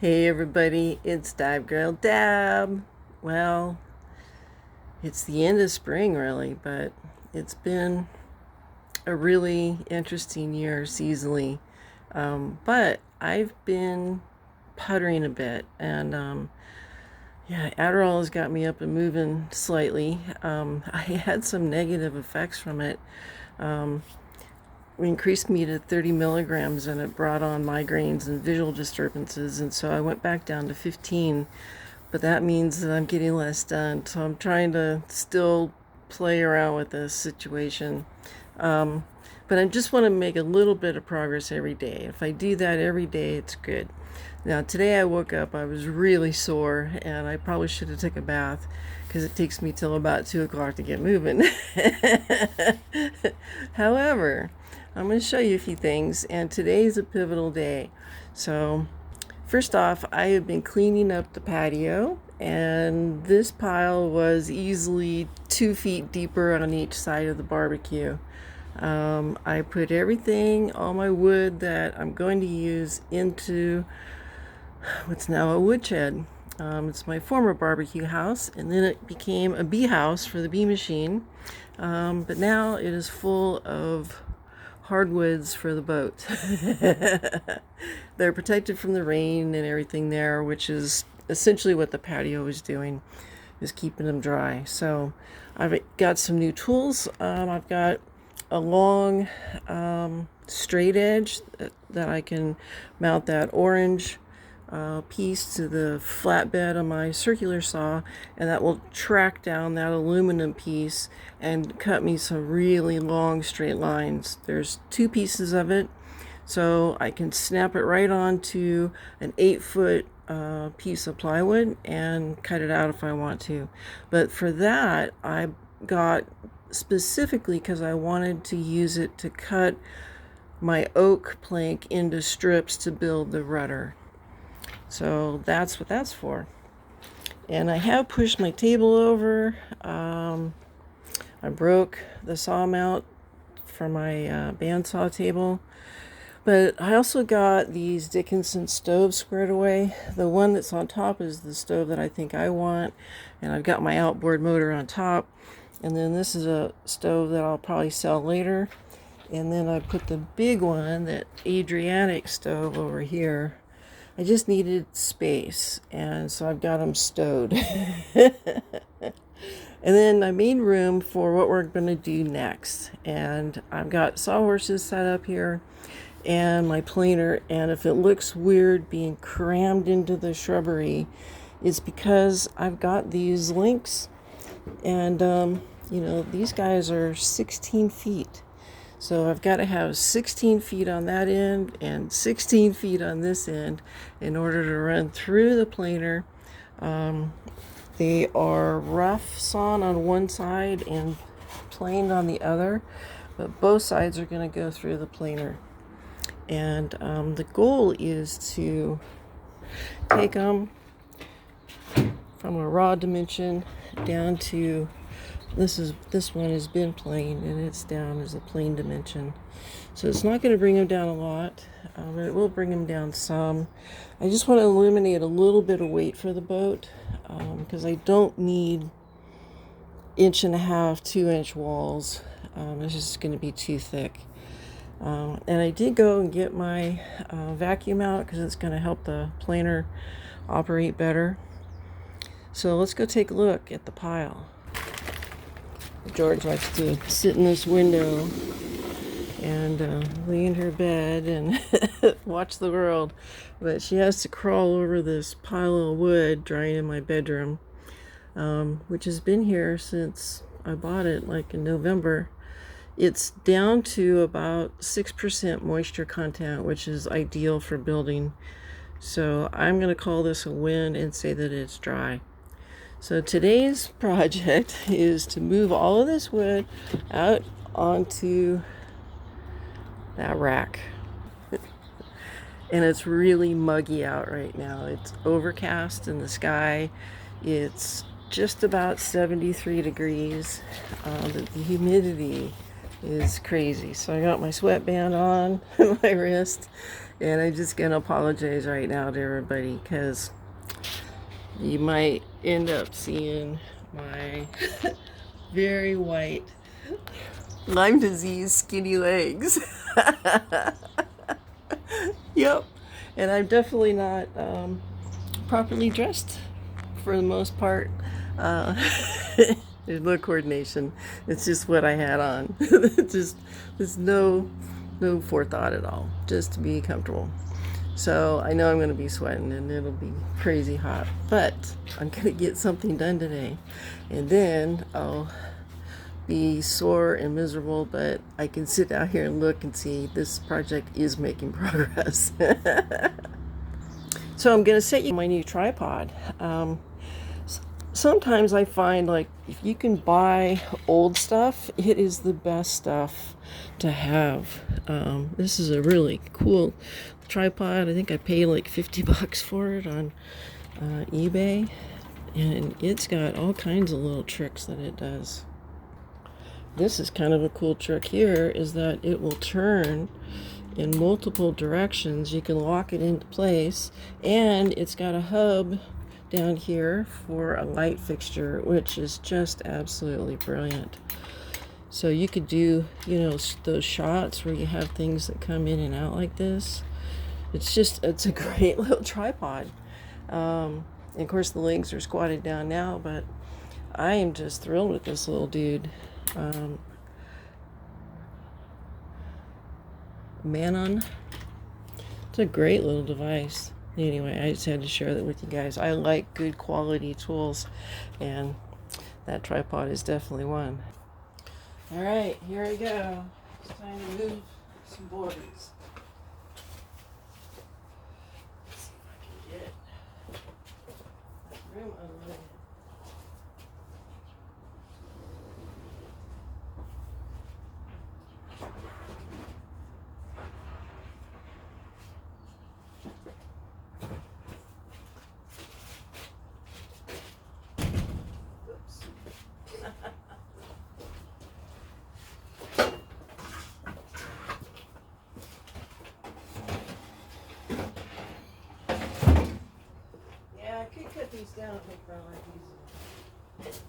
Hey everybody, it's Dive Girl Dab. Well, it's the end of spring really, but it's been a really interesting year seasonally. But I've been puttering a bit, and yeah, Adderall has got me up and moving slightly. I had some negative effects from it. We increased me to 30 milligrams and it brought on migraines and visual disturbances, and so I went back down to 15, but that means that I'm getting less done, so I'm trying to still play around with this situation. But I just want to make a little bit of progress every day. If I do that every day, it's good. Now today I woke up, I was really sore, and I probably should have took a bath because it takes me till about 2 o'clock to get moving. However, I'm going to show you a few things, and today's a pivotal day. So first off, I have been cleaning up the patio, and this pile was easily 2 feet deeper on each side of the barbecue. I put everything, all my wood that I'm going to use, into what's now a woodshed. It's my former barbecue house, and then it became a bee house for the bee machine. But now it is full of hardwoods for the boat. They're protected from the rain and everything there, which is essentially what the patio is doing, is keeping them dry. So I've got some new tools. I've got a long straight edge that I can mount that orange piece to the flatbed on my circular saw, and that will track down that aluminum piece and cut me some really long straight lines. There's 2 pieces of it, so I can snap it right onto an 8-foot piece of plywood and cut it out if I want to. But for that, I got specifically because I wanted to use it to cut my oak plank into strips to build the rudder. So that's what that's for. And I have pushed my table over. I broke the saw mount for my bandsaw table. But I also got these Dickinson stoves squared away. The one that's on top is the stove that I think I want. And I've got my outboard motor on top. And then this is a stove that I'll probably sell later. And then I put the big one, that Adriatic stove, over here. I just needed space, and so I've got them stowed. And then I made room for what we're going to do next. And I've got sawhorses set up here and my planer, and if it looks weird being crammed into the shrubbery, it's because I've got these links, and these guys are 16 feet. So I've got to have 16 feet on that end and 16 feet on this end in order to run through the planer. They are rough sawn on one side and planed on the other, but both sides are going to go through the planer. And the goal is to take them from a raw dimension down to this one has been planed, and it's down as a plane dimension. So it's not going to bring them down a lot, but it will bring them down some. I just want to eliminate a little bit of weight for the boat, because I don't need 1.5 to 2-inch walls. It's just going to be too thick. And I did go and get my vacuum out because it's going to help the planer operate better. So let's go take a look at the pile. George likes to sit in this window and lay in her bed and watch the world, but she has to crawl over this pile of wood drying in my bedroom, which has been here since I bought it, like in November. It's down to about 6% moisture content, which is ideal for building. So I'm going to call this a win and say that it's dry. So today's project is to move all of this wood out onto that rack. And it's really muggy out right now. It's overcast in the sky. It's just about 73 degrees. The humidity is crazy. So I got my sweatband on my wrist, and I'm just gonna apologize right now to everybody because you might end up seeing my very white Lyme disease skinny legs. Yep, and I'm definitely not properly dressed for the most part. Uh, there's no coordination. It's just what I had on. Just there's no forethought at all. Just to be comfortable. So I know I'm going to be sweating and it'll be crazy hot, but I'm going to get something done today, and then I'll be sore and miserable, but I can sit out here and look and see this project is making progress. So I'm going to set you my new tripod. Sometimes I find like if you can buy old stuff, it is the best stuff to have. This is a really cool tripod. I think I paid like $50 for it on eBay, and it's got all kinds of little tricks that it does. This is kind of a cool trick here, is that it will turn in multiple directions. You can lock it into place, and it's got a hub down here for a light fixture, which is just absolutely brilliant. So you could do, you know, those shots where you have things that come in and out like this. It's a great little tripod. And of course the legs are squatted down now, but I am just thrilled with this little dude. Manon. It's a great little device. Anyway, I just had to share that with you guys. I like good quality tools, and that tripod is definitely one. All right, here we go. It's time to move some boards. Let's see if I can get that room unloaded. I could cut these down and make my life easier.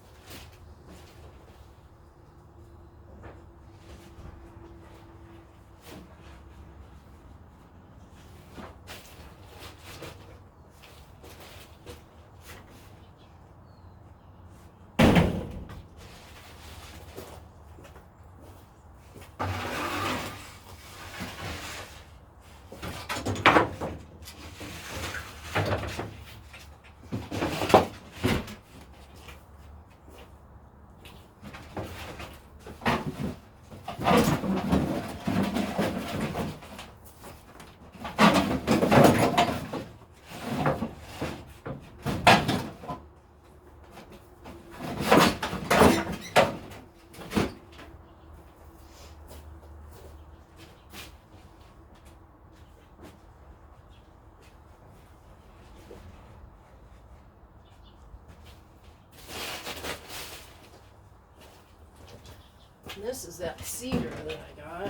And this is that cedar that I got.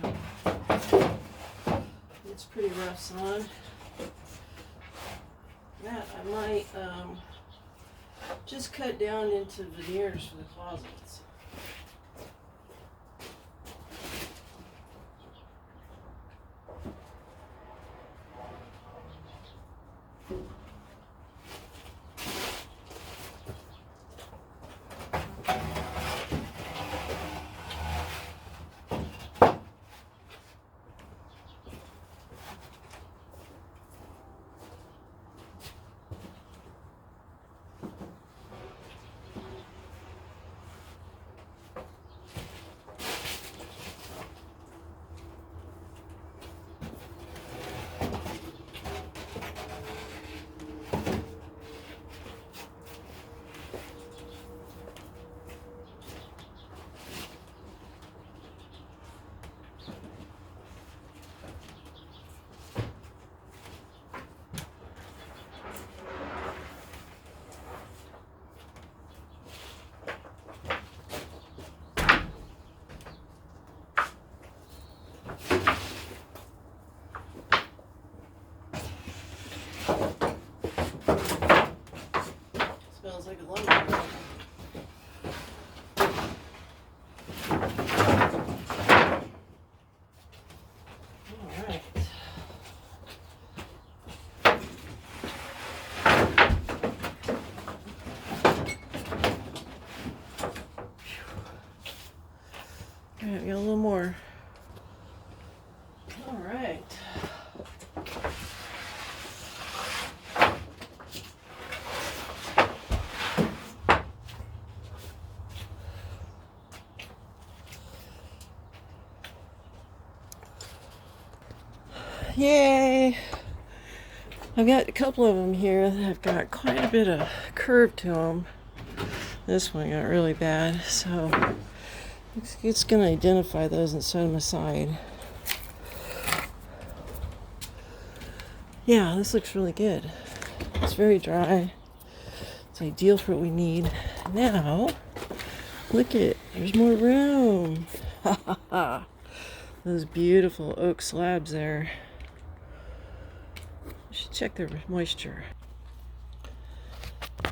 And, it's pretty rough sawn. That I might just cut down into veneers for the closets. All right. Yay! I've got a couple of them here that have got quite a bit of curve to them. This one got really bad, so it's going to identify those and set them aside. Yeah, this looks really good. It's very dry. It's ideal for what we need. Now, look at, there's more room. Those beautiful oak slabs there. I should check their moisture.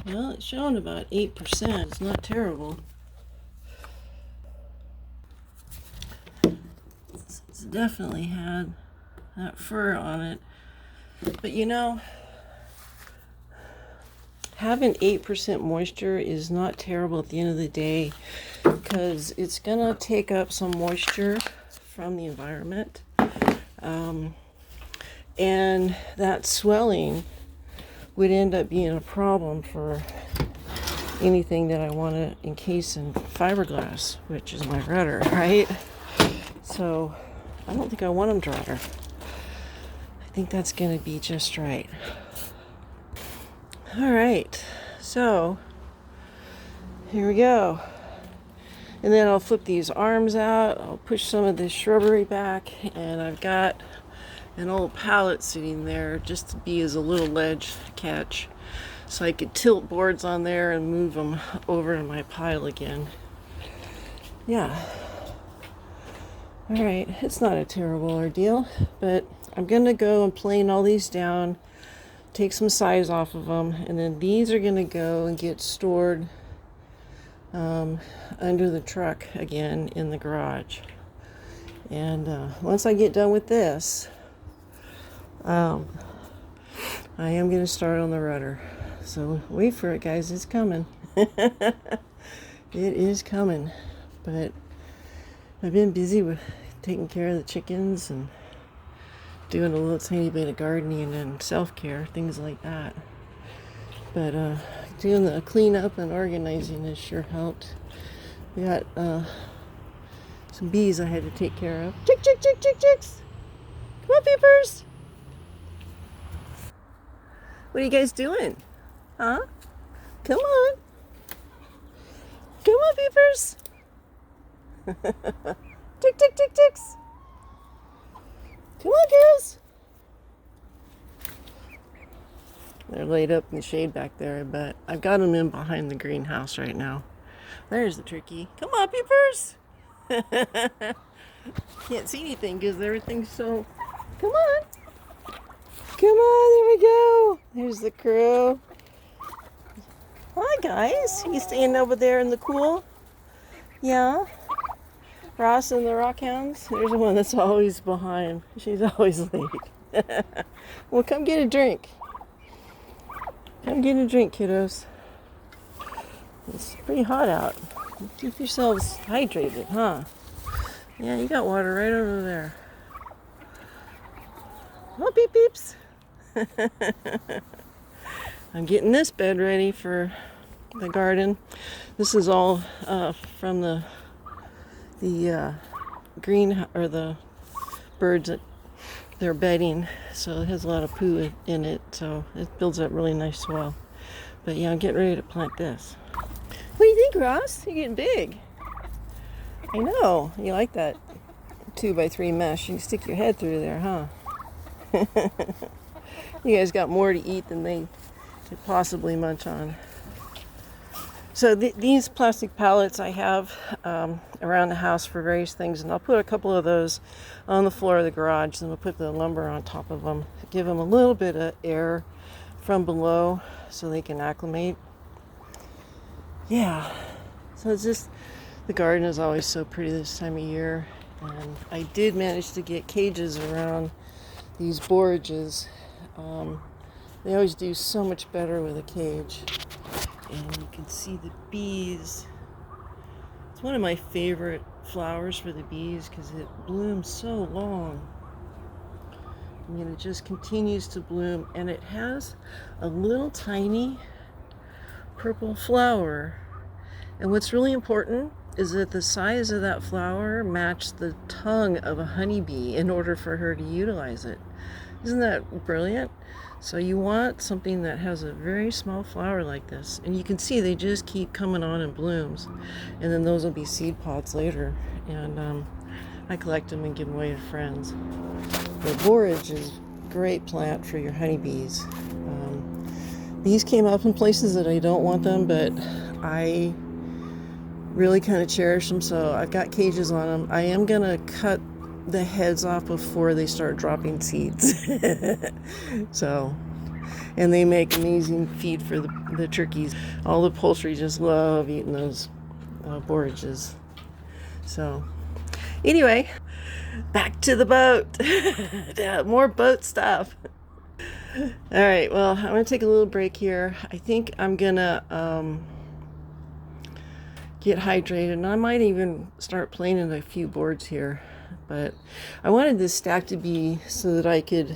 Well, it's showing about 8%. It's not terrible. It's definitely had that fur on it. But you know, having 8% moisture is not terrible at the end of the day, because it's going to take up some moisture from the environment. And that swelling would end up being a problem for anything that I want to encase in fiberglass, which is my rudder, right? So I don't think I want them drier. I think that's going to be just right. All right, so here we go. And then I'll flip these arms out. I'll push some of this shrubbery back, and I've got an old pallet sitting there just to be as a little ledge catch, so I could tilt boards on there and move them over to my pile again. Yeah. All right, it's not a terrible ordeal, but I'm gonna go and plane all these down, take some size off of them, and then these are gonna go and get stored under the truck again in the garage. And once I get done with this, I am going to start on the rudder. So wait for it, guys. It's coming. It is coming. But I've been busy with taking care of the chickens and doing a little tiny bit of gardening and self-care, things like that. But doing the cleanup and organizing has sure helped. We got some bees I had to take care of. Chicks! Come on, peepers! What are you guys doing? Huh? Come on. Come on, peepers. Ticks. Come on, girls. They're laid up in the shade back there, but I've got them in behind the greenhouse right now. There's the turkey. Come on, peepers. Can't see anything because everything's so... Come on. Come on, there we go. There's the crow. Hi, guys. You staying over there in the cool? Yeah. Ross and the rockhounds. There's the one that's always behind. She's always late. Well, come get a drink. Come get a drink, kiddos. It's pretty hot out. Keep yourselves hydrated, huh? Yeah, you got water right over there. Oh, beep beeps. I'm getting this bed ready for the garden. This is all from the green, or the birds that they're bedding, so it has a lot of poo in it, so it builds up really nice soil. But yeah, I'm getting ready to plant this. What do you think, Ross? You're getting big. I know. You like that 2x3 mesh. You can stick your head through there, huh? You guys got more to eat than they could possibly munch on. So these plastic pallets I have around the house for various things, and I'll put a couple of those on the floor of the garage, and we'll put the lumber on top of them, give them a little bit of air from below so they can acclimate. Yeah, so it's just, the garden is always so pretty this time of year, and I did manage to get cages around these borages. They always do so much better with a cage. And you can see the bees. It's one of my favorite flowers for the bees because it blooms so long. I mean, it just continues to bloom, and it has a little tiny purple flower. And what's really important is that the size of that flower matched the tongue of a honeybee in order for her to utilize it. Isn't that brilliant? So you want something that has a very small flower like this. And you can see they just keep coming on in blooms. And then those will be seed pods later. And I collect them and give them away to friends. The Borage is a great plant for your honeybees. These came up in places that I don't want them, but I really kind of cherish them, so I've got cages on them. I am going to cut the heads off before they start dropping seeds. So, and they make amazing feed for the turkeys. All the poultry just love eating those borages. So, anyway, back to the boat. More boat stuff. All right, well, I'm going to take a little break here. I think I'm going to get hydrated, and I might even start planing a few boards here. But I wanted this stack to be so that I could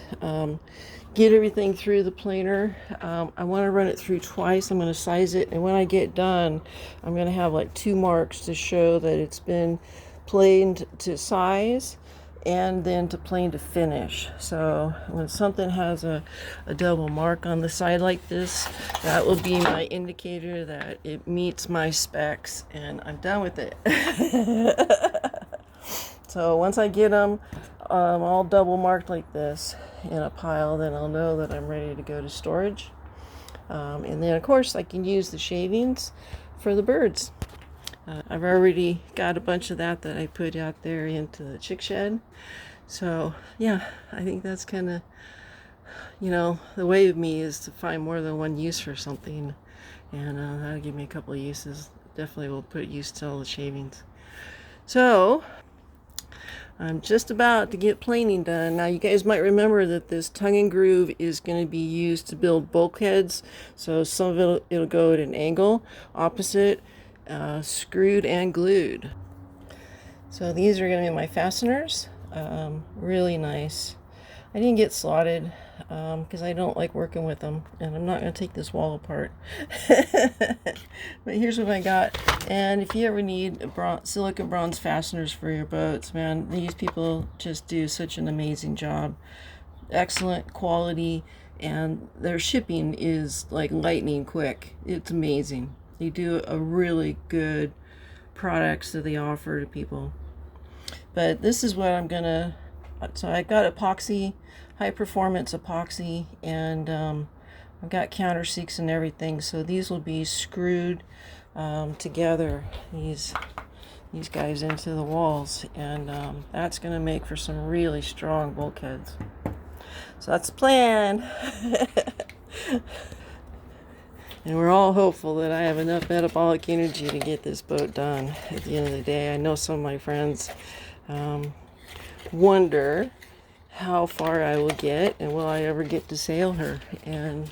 get everything through the planer. I want to run it through twice. I'm going to size it, and when I get done, I'm going to have like 2 marks to show that it's been planed to size and then to plane to finish. So when something has a double mark on the side like this, that will be my indicator that it meets my specs, and I'm done with it. So once I get them all double marked like this in a pile, then I'll know that I'm ready to go to storage. And then of course I can use the shavings for the birds. I've already got a bunch of that I put out there into the chick shed. So yeah, I think that's kind of, the way of me is to find more than one use for something. And that'll give me a couple of uses. Definitely will put use to all the shavings. So I'm just about to get planing done. Now you guys might remember that this tongue and groove is going to be used to build bulkheads. So some of it'll go at an angle, opposite, screwed and glued. So these are going to be my fasteners. Really nice. I didn't get slotted because I don't like working with them, and I'm not going to take this wall apart. But here's what I got. And if you ever need silicon bronze fasteners for your boats, man, these people just do such an amazing job. Excellent quality, and their shipping is like lightning quick. It's amazing. They do a really good products that they offer to people. But this is what I'm gonna, so I got epoxy, high performance epoxy, and I've got counter sinks and everything. So these will be screwed together, these guys into the walls, and that's gonna make for some really strong bulkheads. So that's the plan. And we're all hopeful that I have enough metabolic energy to get this boat done at the end of the day. I know some of my friends wonder how far I will get and will I ever get to sail her. And,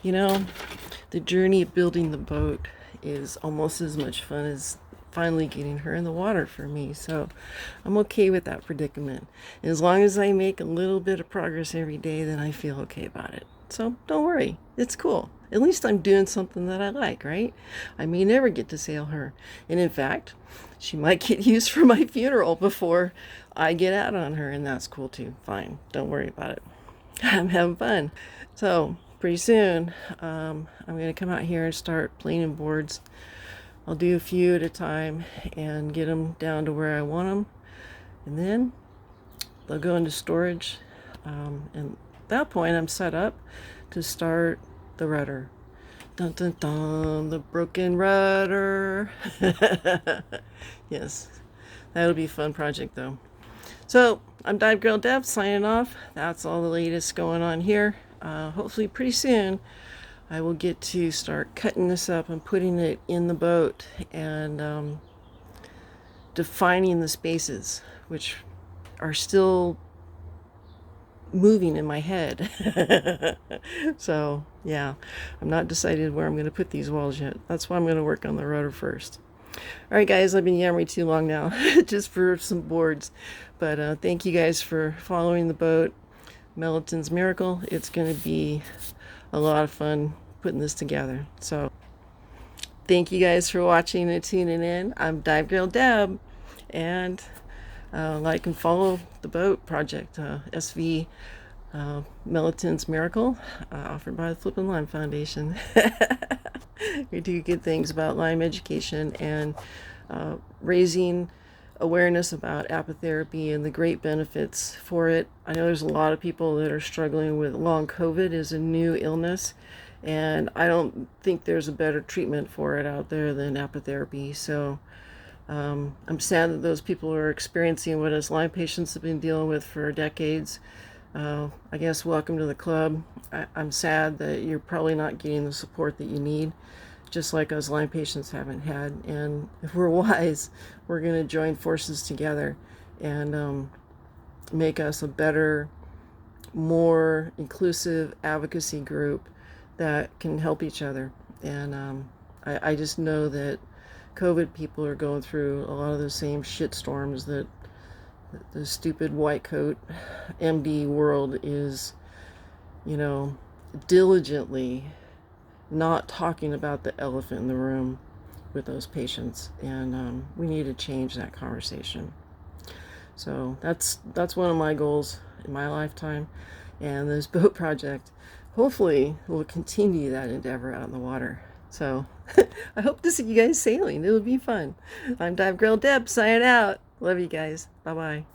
the journey of building the boat is almost as much fun as finally getting her in the water for me. So I'm okay with that predicament. And as long as I make a little bit of progress every day, then I feel okay about it. So don't worry, it's cool. At least I'm doing something that I like, right? I may never get to sail her. And in fact, she might get used for my funeral before I get out on her, and that's cool too. Fine, don't worry about it. I'm having fun. So pretty soon, I'm going to come out here and start planing boards. I'll do a few at a time and get them down to where I want them. And then they'll go into storage. And at that point, I'm set up to start the rudder. Dun dun dun, the broken rudder. Yes, that'll be a fun project though. So I'm Dive Girl Dev signing off. That's all the latest going on here. Hopefully pretty soon I will get to start cutting this up and putting it in the boat and defining the spaces, which are still moving in my head. So yeah, I'm not decided where I'm going to put these walls yet. That's why I'm going to work on the rudder first. All right guys, I've been yammering too long now just for some boards, but thank you guys for following the boat. Melton's Miracle. It's going to be a lot of fun putting this together. So thank you guys for watching and tuning in. I'm Dive Girl Deb, and like and follow the boat project, SV Melton's Miracle, offered by the Flippin' Lime Foundation. We do good things about Lyme education and raising awareness about apitherapy and the great benefits for it. I know there's a lot of people that are struggling with long COVID as a new illness, and I don't think there's a better treatment for it out there than apitherapy. So I'm sad that those people are experiencing what us Lyme patients have been dealing with for decades. I guess welcome to the club. I'm sad that you're probably not getting the support that you need, just like us Lyme patients haven't had. And if we're wise, we're going to join forces together and make us a better, more inclusive advocacy group that can help each other. And I just know that COVID people are going through a lot of the same shitstorms that the stupid white coat MD world is, diligently not talking about the elephant in the room with those patients. And we need to change that conversation. So that's one of my goals in my lifetime. And this boat project hopefully will continue that endeavor out in the water. So I hope to see you guys sailing. It'll be fun. I'm Dive Girl Deb, signing out. Love you guys. Bye-bye.